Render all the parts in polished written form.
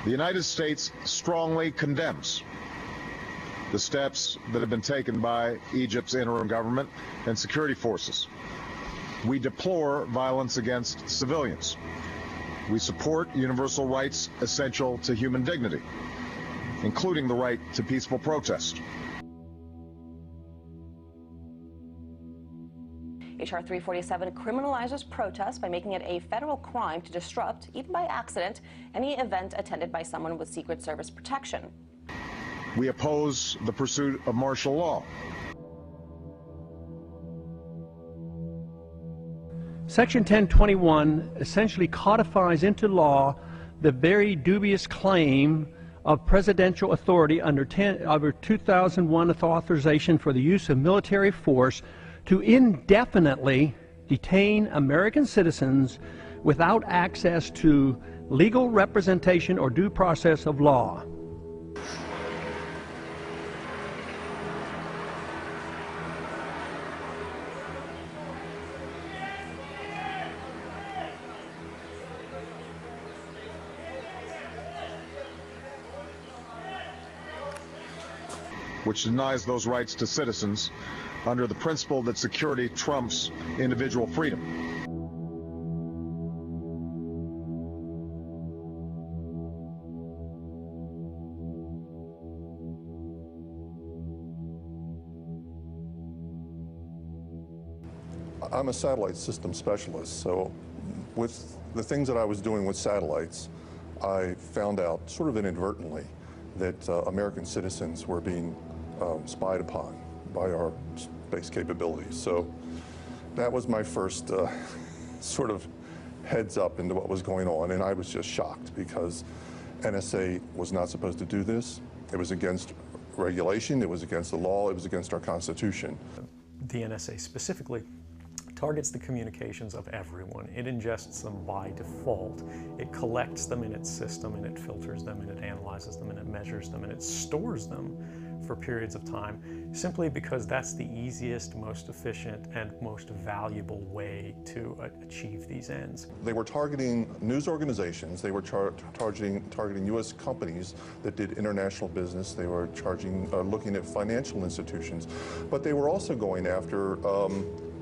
The United States strongly condemns the steps that have been taken by Egypt's interim government and security forces. We deplore violence against civilians. We support universal rights essential to human dignity, including the right to peaceful protest. H.R. 347 criminalizes protest by making it a federal crime to disrupt, even by accident, any event attended by someone with Secret Service protection. We oppose the pursuit of martial law. Section 1021 essentially codifies into law the very dubious claim of presidential authority under 2001 authorization for the use of military force to indefinitely detain American citizens without access to legal representation or due process of law. Which denies those rights to citizens under the principle that security trumps individual freedom. I'm a satellite system specialist, so with the things that I was doing with satellites, I found out sort of inadvertently that American citizens were being spied upon by our space capabilities. So that was my first sort of heads up into what was going on, and I was just shocked because NSA was not supposed to do this. It was against regulation, it was against the law, it was against our Constitution. The NSA specifically targets the communications of everyone. It ingests them by default. It collects them in its system, and it filters them, and it analyzes them, and it measures them, and it stores them for periods of time, simply because that's the easiest, most efficient, and most valuable way to achieve these ends. They were targeting news organizations, they were targeting U.S. companies that did international business, they were looking at financial institutions, but they were also going after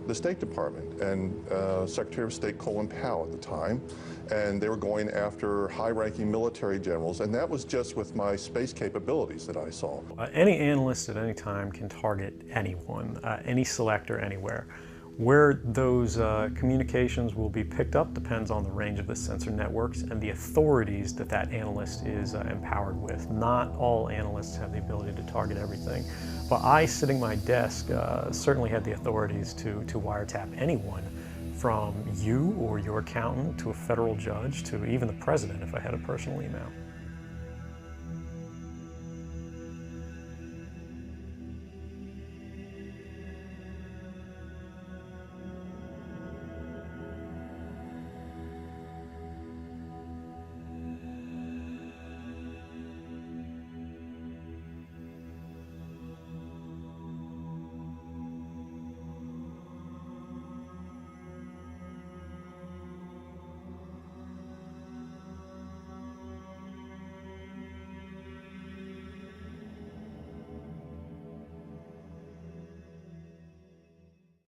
the State Department and Secretary of State Colin Powell at the time, and they were going after high-ranking military generals, and that was just with my space capabilities that I saw. Any analyst at any time can target anyone, any selector anywhere. Where those communications will be picked up depends on the range of the sensor networks and the authorities that that analyst is empowered with. Not all analysts have the ability to target everything, but I, sitting at my desk, certainly had the authorities to wiretap anyone, from you or your accountant to a federal judge to even the president if I had a personal email.